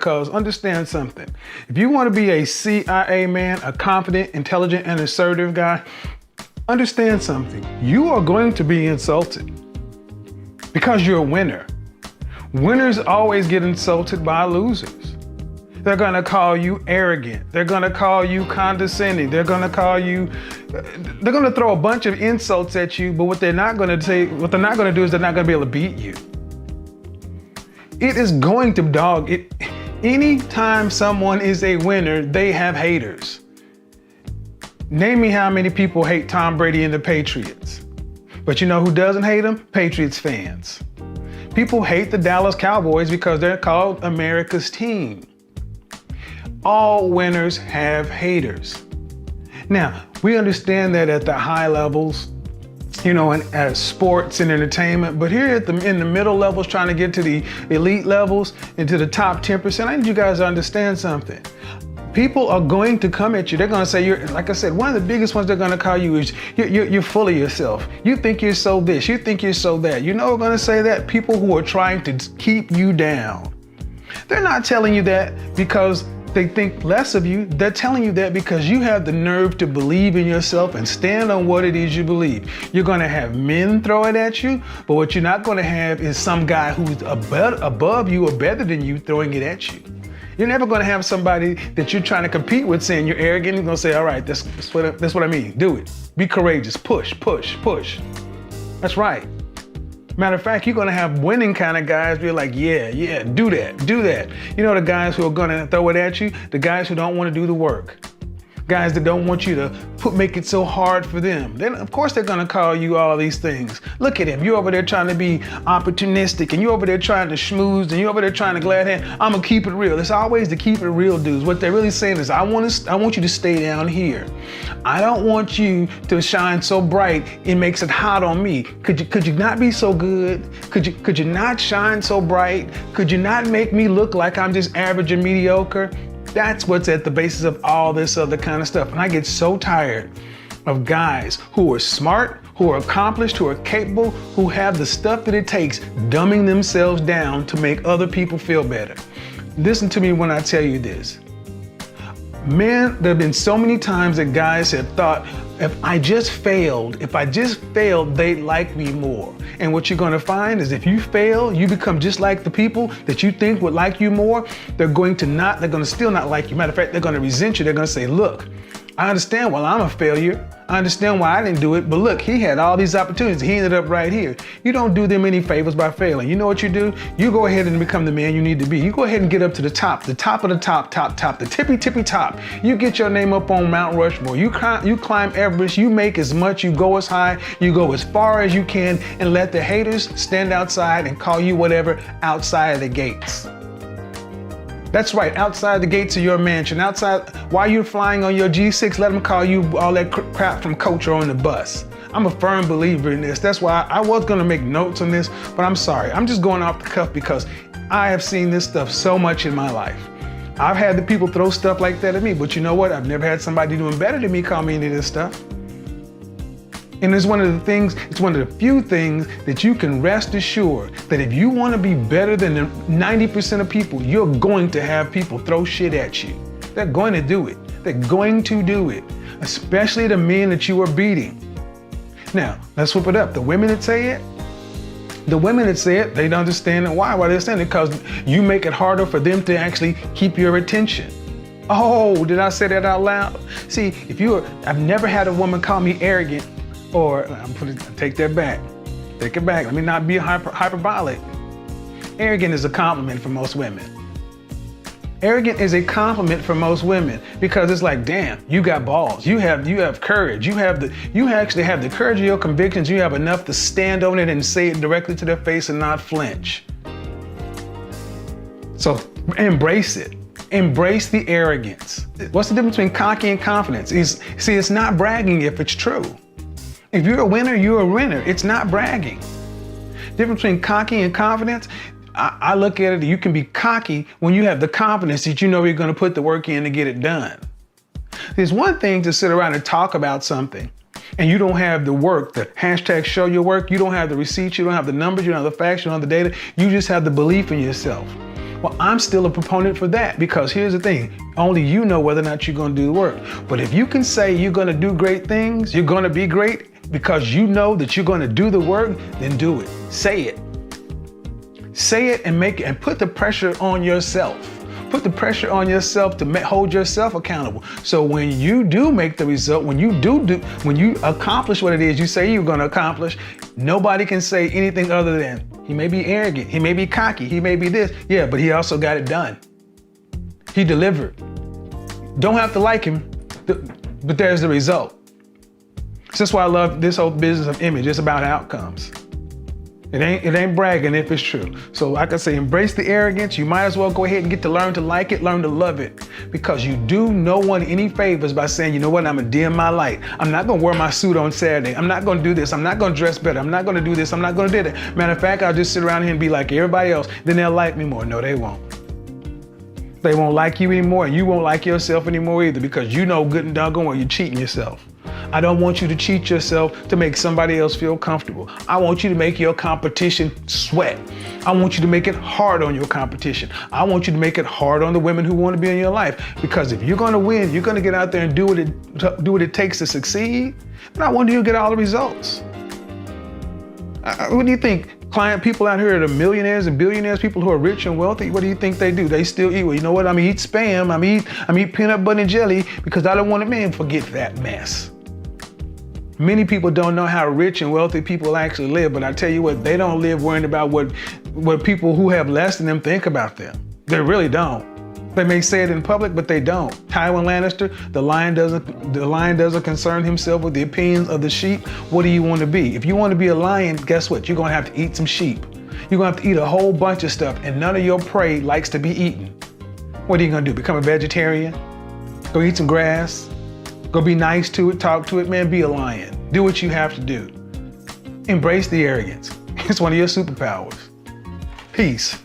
Because understand something. If you want to be a CIA man, a confident, intelligent, and assertive guy, understand something. You are going to be insulted because you're a winner. Winners always get insulted by losers. They're going to call you arrogant. They're going to call you condescending. They're going to throw a bunch of insults at you, but what they're not going to do is they're not going to be able to beat you. It is going to dog it. Anytime someone is a winner, they have haters. Name me how many people hate Tom Brady and the Patriots. But you know who doesn't hate them? Patriots fans. People hate the Dallas Cowboys because they're called America's team. All winners have haters. Now, we understand that at the high levels, as sports and entertainment, but here in the middle levels, trying to get to the elite levels and to the top 10%, I need you guys to understand something. People are going to come at you. They're going to say, like I said, one of the biggest ones they're going to call you is you're full of yourself. You think you're so this, you think you're so that. You know who are going to say that? People who are trying to keep you down. They're not telling you that because they think less of you. They're telling you that because you have the nerve to believe in yourself and stand on what it is you believe. You're going to have men throw it at you, but what you're not going to have is some guy who's above you or better than you throwing it at you. You're never going to have somebody that you're trying to compete with saying you're arrogant. You're going to say, all right, that's what I mean. Do it. Be courageous. Push, push, push. That's right. Matter of fact, you're going to have winning kind of guys be like, yeah, do that, do that. You know the guys who are going to throw it at you? The guys who don't want to do the work. Guys that don't want you to make it so hard for them. Then, of course, they're going to call you all these things. Look at him. You're over there trying to be opportunistic, and you're over there trying to schmooze, and you're over there trying to glad hand. I'm going to keep it real. It's always the keep it real dudes. What they're really saying is, I want you to stay down here. I don't want you to shine so bright it makes it hot on me. Could you not be so good? Could you not shine so bright? Could you not make me look like I'm just average and mediocre? That's what's at the basis of all this other kind of stuff. And I get so tired of guys who are smart, who are accomplished, who are capable, who have the stuff that it takes, dumbing themselves down to make other people feel better. Listen to me when I tell you this. Man, there have been so many times that guys have thought, if I just failed, they'd like me more. And what you're going to find is if you fail, you become just like the people that you think would like you more. They're going to still not like you. Matter of fact, they're going to resent you. They're going to say, look, I understand why I'm a failure. I understand why I didn't do it, but look, he had all these opportunities. He ended up right here. You don't do them any favors by failing. You know what you do? You go ahead and become the man you need to be. You go ahead and get up to the top of the top, the tippy top. You get your name up on Mount Rushmore. You climb Everest. You make as much. You go as high. You go as far as you can, and let the haters stand outside and call you whatever outside of the gates. That's right, outside the gates of your mansion, outside, while you're flying on your G6, let them call you all that crap from coach or on the bus. I'm a firm believer in this. That's why I was gonna make notes on this, but I'm sorry. I'm just going off the cuff because I have seen this stuff so much in my life. I've had the people throw stuff like that at me, but you know what? I've never had somebody doing better than me call me any of this stuff. And it's one of the few things that you can rest assured that if you want to be better than the 90% of people, you're going to have people throw shit at you. They're going to do it. They're going to do it, especially the men that you are beating. Now, let's flip it up. The women that say it, they don't understand it. Why? Why they understand it? Because you make it harder for them to actually keep your attention. Oh, did I say that out loud? See, I've never had a woman call me arrogant. Or take that back. Take it back. Let me not be hyperbolic. Arrogant is a compliment for most women. Arrogant is a compliment for most women because it's like, damn, you got balls. You have courage. You actually have the courage of your convictions. You have enough to stand on it and say it directly to their face and not flinch. So embrace it. Embrace the arrogance. What's the difference between cocky and confidence? It's not bragging if it's true. If you're a winner, you're a winner. It's not bragging. Difference between cocky and confidence, I look at it, you can be cocky when you have the confidence that you know you're going to put the work in to get it done. There's one thing to sit around and talk about something and you don't have the work, the hashtag show your work, you don't have the receipts, you don't have the numbers, you don't have the facts, you don't have the data, you just have the belief in yourself. Well, I'm still a proponent for that, because here's the thing. Only you know whether or not you're going to do the work. But if you can say you're going to do great things, you're going to be great because you know that you're going to do the work, then do it. Say it. Say it and make it, and put the pressure on yourself. Put the pressure on yourself to hold yourself accountable. So when you do make the result, when you when you accomplish what it is you say you're going to accomplish, nobody can say anything other than, he may be arrogant, he may be cocky, he may be this. Yeah, but he also got it done. He delivered. Don't have to like him, but there's the result. So that's why I love this whole business of image. It's about outcomes. It ain't bragging if it's true. So like I say, embrace the arrogance. You might as well go ahead and get to learn to like it, learn to love it. Because you do no one any favors by saying, you know what, I'm gonna dim my light. I'm not gonna wear my suit on Saturday. I'm not gonna do this. I'm not gonna dress better. I'm not gonna do this. I'm not gonna do that. Matter of fact, I'll just sit around here and be like everybody else. Then they'll like me more. No, they won't. They won't like you anymore, and you won't like yourself anymore either, because you know good and doggone well you're cheating yourself. I don't want you to cheat yourself to make somebody else feel comfortable. I want you to make your competition sweat. I want you to make it hard on your competition. I want you to make it hard on the women who want to be in your life. Because if you're going to win, you're going to get out there and do what it takes to succeed. And I want you to get all the results. What do you think? People out here that are millionaires and billionaires, people who are rich and wealthy, what do you think they do? They still eat. Well, you know what? I'm gonna eat Spam. I'm gonna eat peanut butter and jelly because I don't want to, man, forget that mess. Many people don't know how rich and wealthy people actually live, but I tell you what, they don't live worrying about what people who have less than them think about them. They really don't. They may say it in public, but they don't. Tywin Lannister, the lion doesn't concern himself with the opinions of the sheep. What do you want to be? If you want to be a lion, guess what? You're gonna have to eat some sheep. You're gonna have to eat a whole bunch of stuff, and none of your prey likes to be eaten. What are you gonna do? Become a vegetarian? Go eat some grass? Go be nice to it, talk to it, man, be a lion. Do what you have to do. Embrace the arrogance. It's one of your superpowers. Peace.